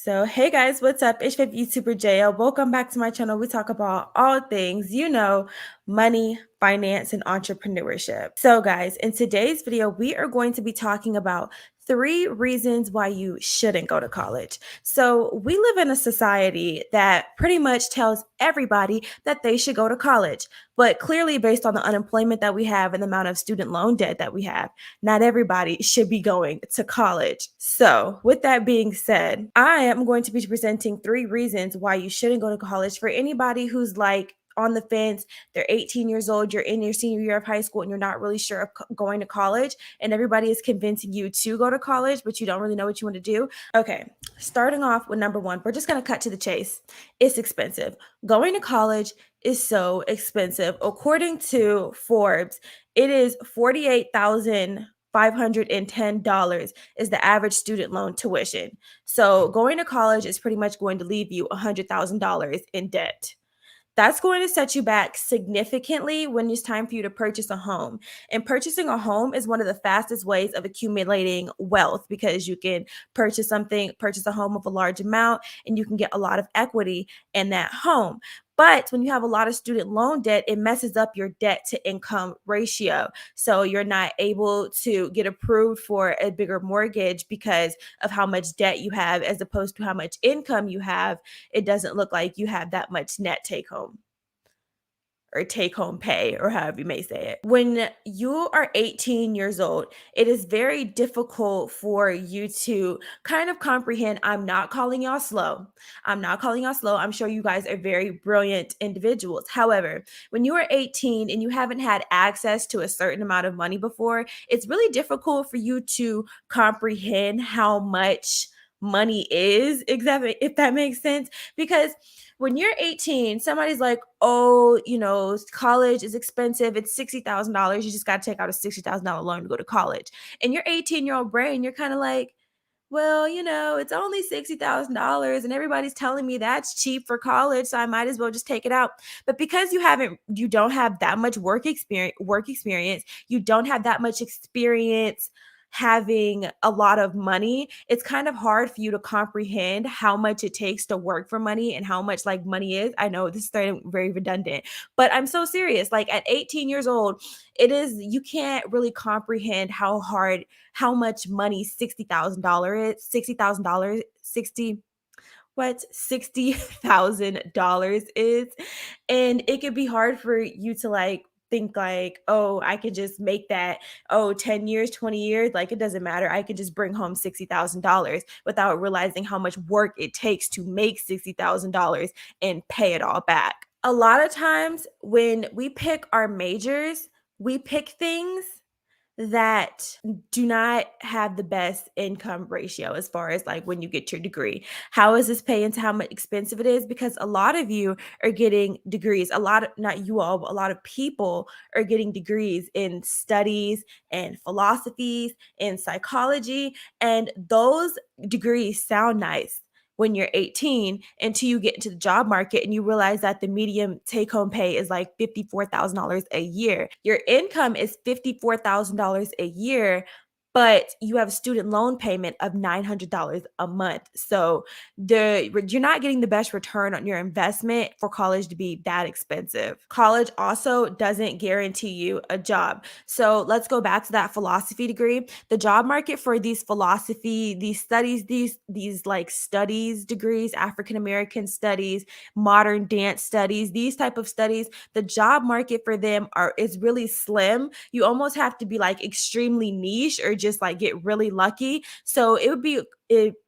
So, hey guys, what's up? It's your YouTuber Jaya. Welcome back to my channel. We talk about all things, money, finance, and entrepreneurship. So, guys, in today's video, we are going to be talking about 3 reasons why you shouldn't go to college. So, we live in a society that pretty much tells everybody that they should go to college. But clearly, based on the unemployment that we have and the amount of student loan debt that we have, not everybody should be going to college. So, with that being said, I am going to be presenting 3 reasons why you shouldn't go to college for anybody who's like on the fence. They're 18 years old, you're in your senior year of high school, and you're not really sure of going to college, and everybody is convincing you to go to college, but you don't really know what you want to do. Okay, starting off with number one, we're just going to cut to the chase. It's expensive. Going to college is so expensive. According to Forbes, it is $48,510 is the average student loan tuition. So going to college is pretty much going to leave you $100,000 in debt. That's going to set you back significantly when it's time for you to purchase a home. And purchasing a home is one of the fastest ways of accumulating wealth because you can purchase a home of a large amount, and you can get a lot of equity in that home. But when you have a lot of student loan debt, it messes up your debt to income ratio. So you're not able to get approved for a bigger mortgage because of how much debt you have, as opposed to how much income you have. It doesn't look like you have that much net take home or take home pay, or however you may say it. When you are 18 years old, it is very difficult for you to kind of comprehend. I'm not calling y'all slow. I'm not calling y'all slow. I'm sure you guys are very brilliant individuals. However, when you are 18 and you haven't had access to a certain amount of money before, it's really difficult for you to comprehend how much money is, exactly, if that makes sense. Because when you're 18, somebody's like, oh, college is expensive. It's $60,000. You just got to take out a $60,000 loan to go to college. And your 18-year-old brain, you're kind of like, well, it's only $60,000 and everybody's telling me that's cheap for college, so I might as well just take it out. But because you don't have that much work experience, you don't have that much experience having a lot of money, it's kind of hard for you to comprehend how much it takes to work for money and how much like money is. I know this is very redundant, but I'm so serious. Like at 18 years old, you can't really comprehend how much money $60,000 is. $60,000 is. And it could be hard for you to like think like, oh, I could just make that, 10 years, 20 years, like it doesn't matter. I could just bring home $60,000 without realizing how much work it takes to make $60,000 and pay it all back. A lot of times when we pick our majors, we pick things that do not have the best income ratio as far as like when you get your degree. How is this pay into how much expensive it is? Because a lot of you are getting degrees. Not you all, but a lot of people are getting degrees in studies and philosophies and psychology. And those degrees sound nice when you're 18 until you get into the job market and you realize that the median take home pay is like $54,000 a year. Your income is $54,000 a year, but you have a student loan payment of $900 a month. So you're not getting the best return on your investment for college to be that expensive. College also doesn't guarantee you a job. So let's go back to that philosophy degree. The job market for these studies, these like studies degrees, African American studies, modern dance studies, these type of studies, the job market for them is really slim. You almost have to be like extremely niche or just like get really lucky. So it would be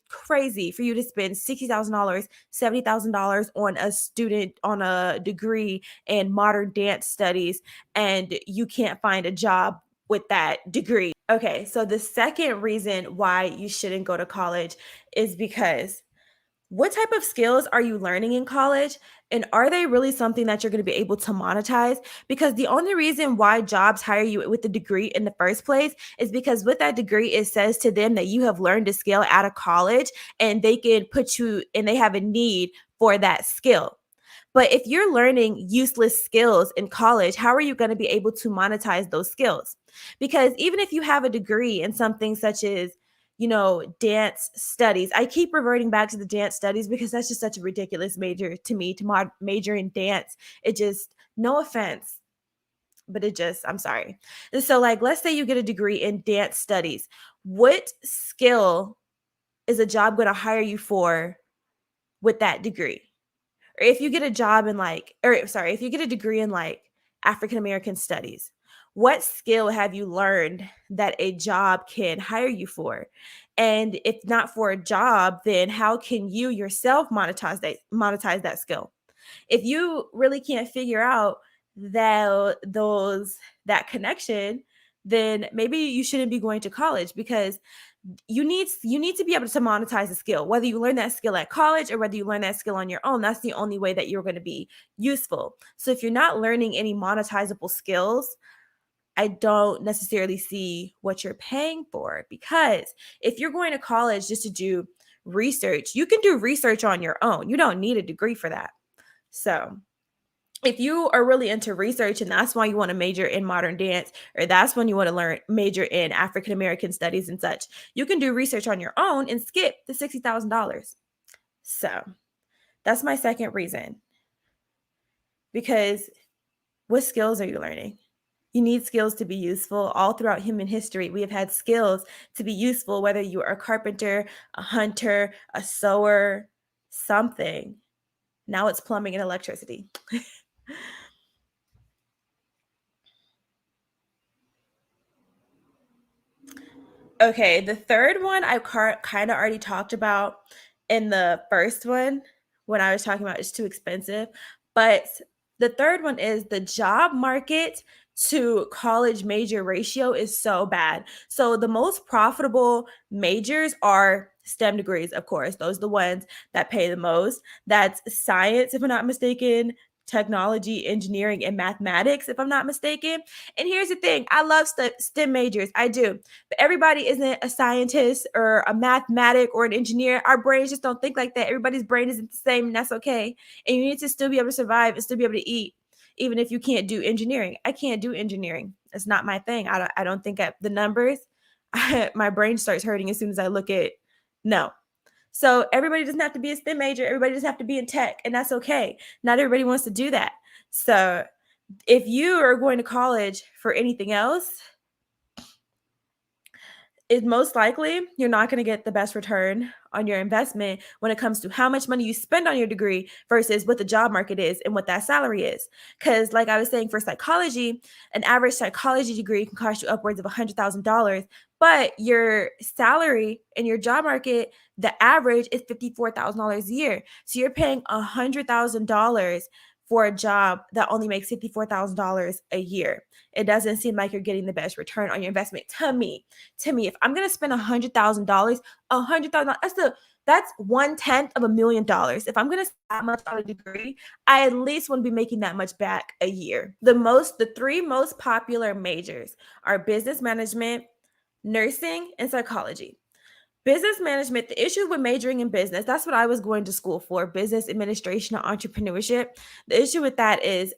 crazy for you to spend $60,000, $70,000 on a degree in modern dance studies, and you can't find a job with that degree. Okay, so the second reason why you shouldn't go to college is because what type of skills are you learning in college? And are they really something that you're going to be able to monetize? Because the only reason why jobs hire you with a degree in the first place is because with that degree, it says to them that you have learned a skill out of college, and they can put you and they have a need for that skill. But if you're learning useless skills in college, how are you going to be able to monetize those skills? Because even if you have a degree in something such as, dance studies. I keep reverting back to the dance studies because that's just such a ridiculous major to me to major in dance. It just, no offense, but I'm sorry. And so, like, let's say you get a degree in dance studies. What skill is a job going to hire you for with that degree? Or if you get a job in if you get a degree in like African American studies, what skill have you learned that a job can hire you for? And if not for a job, then how can you yourself monetize that skill? If you really can't figure out that connection, then maybe you shouldn't be going to college, because you need to be able to monetize a skill, whether you learn that skill at college or whether you learn that skill on your own. That's the only way that you're going to be useful. So if you're not learning any monetizable skills, I don't necessarily see what you're paying for, because if you're going to college just to do research, you can do research on your own. You don't need a degree for that. So if you are really into research and that's why you want to major in modern dance, or that's when you want to major in African American studies and such, you can do research on your own and skip the $60,000. So that's my second reason. Because what skills are you learning? You need skills to be useful. All throughout human history, we have had skills to be useful, whether you are a carpenter, a hunter, a sewer, something. Now it's plumbing and electricity. Okay, the third one I kind of already talked about in the first one when I was talking about it's too expensive. But the third one is the job market to college major ratio is so bad. So the most profitable majors are STEM degrees, of course. Those are the ones that pay the most. That's science, if I'm not mistaken, technology, engineering, and mathematics, if I'm not mistaken. And here's the thing, I love STEM majors. I do. But everybody isn't a scientist or a mathematic or an engineer. Our brains just don't think like that. Everybody's brain isn't the same, and that's okay. And you need to still be able to survive and still be able to eat, even if you can't do engineering. I can't do engineering. It's not my thing. I don't think the numbers, my brain starts hurting as soon as I look at, no. So everybody doesn't have to be a STEM major. Everybody doesn't have to be in tech, and that's okay. Not everybody wants to do that. So if you are going to college for anything else, it most likely you're not going to get the best return on your investment when it comes to how much money you spend on your degree versus what the job market is and what that salary is. Because, like I was saying, for psychology, an average psychology degree can cost you upwards of $100,000, but your salary in your job market, the average is $54,000 a year. So you're paying $100,000 for a job that only makes $54,000 a year. It doesn't seem like you're getting the best return on your investment to me. If I'm gonna spend $100,000, that's 1/10 of $1,000,000. If I'm gonna spend that much on a degree, I at least want to be making that much back a year. The three most popular majors are business management, nursing, and psychology. Business management, the issue with majoring in business, that's what I was going to school for, business administration and entrepreneurship. The issue with that is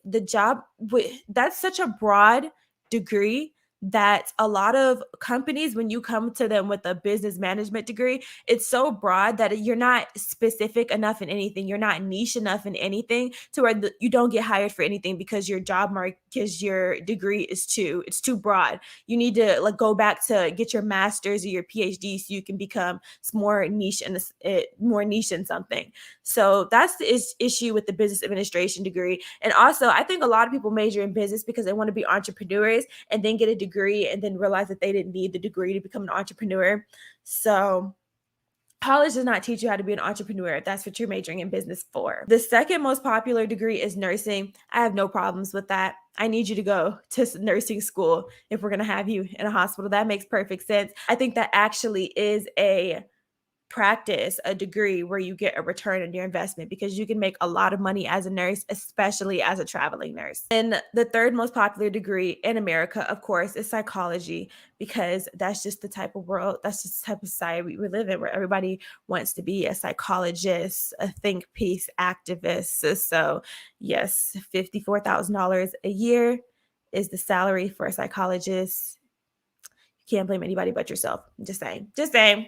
that's such a broad degree that a lot of companies, when you come to them with a business management degree, it's so broad that you're not specific enough in anything. You're not niche enough in anything to where you don't get hired for anything because because your degree it's too broad. You need to like go back to get your master's or your PhD so you can become more niche and more niche in something. So that's the issue with the business administration degree. And also, I think a lot of people major in business because they want to be entrepreneurs and then get a degree and then realize that they didn't need the degree to become an entrepreneur. So college does not teach you how to be an entrepreneur if that's what you're majoring in business for. The second most popular degree is nursing. I have no problems with that. I need you to go to nursing school if we're going to have you in a hospital. That makes perfect sense. I think that actually is a degree where you get a return on your investment because you can make a lot of money as a nurse, especially as a traveling nurse. And the third most popular degree in America, of course, is psychology, because that's just the type of world, that's just the type of society we live in, where everybody wants to be a psychologist, a think piece activist. So yes, $54,000 a year is the salary for a psychologist. You can't blame anybody but yourself. Just saying. Just saying.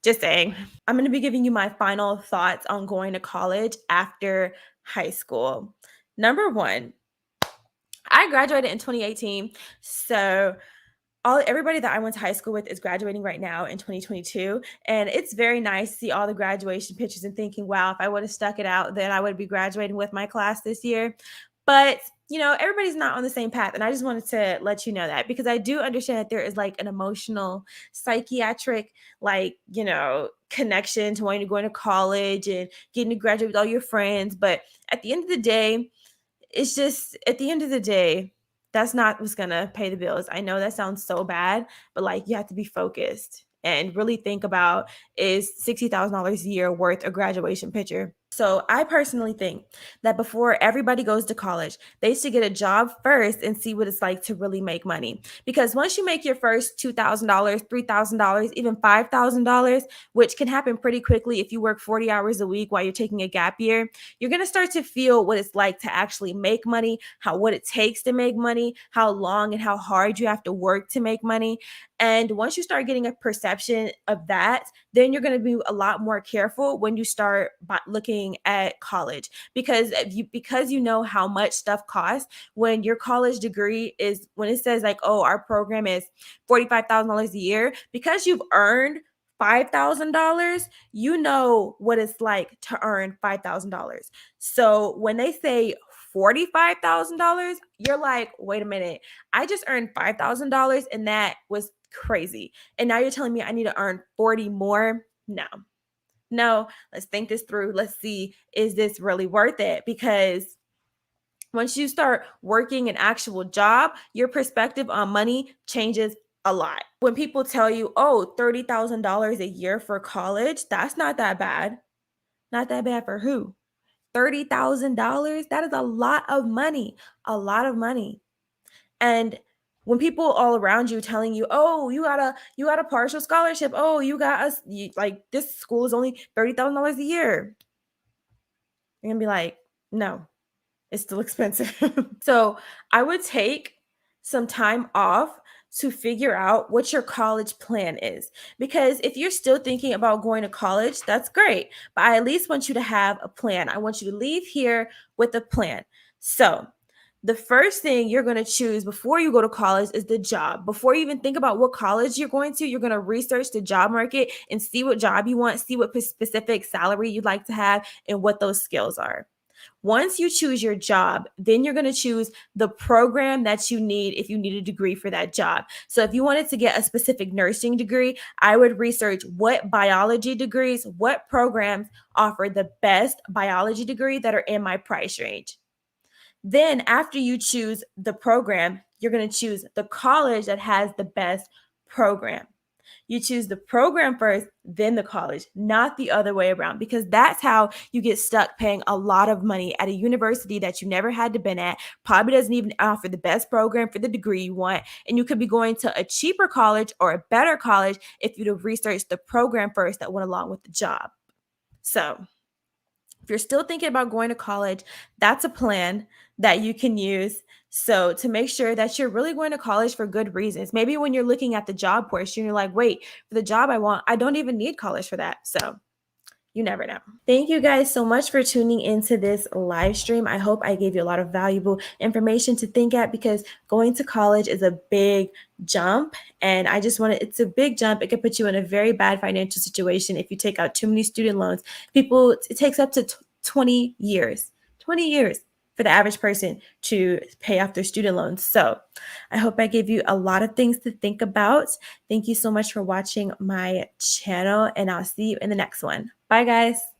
Just saying. I'm going to be giving you my final thoughts on going to college after high school. Number one, I graduated in 2018. So everybody that I went to high school with is graduating right now in 2022. And it's very nice to see all the graduation pictures and thinking, wow, if I would have stuck it out, then I would be graduating with my class this year. But, everybody's not on the same path. And I just wanted to let you know that, because I do understand that there is like an emotional, psychiatric, connection to wanting to go into college and getting to graduate with all your friends. But at the end of the day, it's just, at the end of the day, that's not what's gonna pay the bills. I know that sounds so bad, but like, you have to be focused and really think about, is $60,000 a year worth a graduation picture? So I personally think that before everybody goes to college, they should get a job first and see what it's like to really make money. Because once you make your first $2,000, $3,000, even $5,000, which can happen pretty quickly if you work 40 hours a week while you're taking a gap year, you're going to start to feel what it's like to actually make money, what it takes to make money, how long and how hard you have to work to make money. And once you start getting a perception of that, then you're going to be a lot more careful when you start looking at college, because you know how much stuff costs. When your college degree is, when it says like, oh, our program is $45,000 a year, because you've earned $5,000, you know what it's like to earn $5,000. So when they say $45,000, you're like, wait a minute, I just earned $5,000 and that was crazy. And now you're telling me I need to earn 40 more? No, let's think this through. Let's see, is this really worth it? Because once you start working an actual job, your perspective on money changes a lot. When people tell you, oh, $30,000 a year for college, that's not that bad. Not that bad for who? $30,000? That is a lot of money. A lot of money. And when people all around you telling you, oh, you got a partial scholarship, oh, you got us, like, this school is only $30,000 a year, you're gonna be like, no, it's still expensive. So I would take some time off to figure out what your college plan is. Because if you're still thinking about going to college, that's great. But I at least want you to have a plan. I want you to leave here with a plan. So the first thing you're going to choose before you go to college is the job. Before you even think about what college you're going to research the job market and see what job you want, see what specific salary you'd like to have, and what those skills are. Once you choose your job, then you're going to choose the program that you need if you need a degree for that job. So if you wanted to get a specific nursing degree, I would research what biology degrees, what programs offer the best biology degree that are in my price range. Then after you choose the program, you're going to choose the college that has the best program. You choose the program first, then the college, not the other way around, because that's how you get stuck paying a lot of money at a university that you never had to been at, probably doesn't even offer the best program for the degree you want, and you could be going to a cheaper college or a better college if you'd have researched the program first that went along with the job. So if you're still thinking about going to college, that's a plan that you can use. So to make sure that you're really going to college for good reasons. Maybe when you're looking at the job portion, you're like, wait, for the job I want, I don't even need college for that. So you never know. Thank you guys so much for tuning into this live stream. I hope I gave you a lot of valuable information to think at, because going to college is a big jump. And it's a big jump. It could put you in a very bad financial situation if you take out too many student loans. It takes up to 20 years for the average person to pay off their student loans. So I hope I gave you a lot of things to think about. Thank you so much for watching my channel, and I'll see you in the next one. Bye, guys.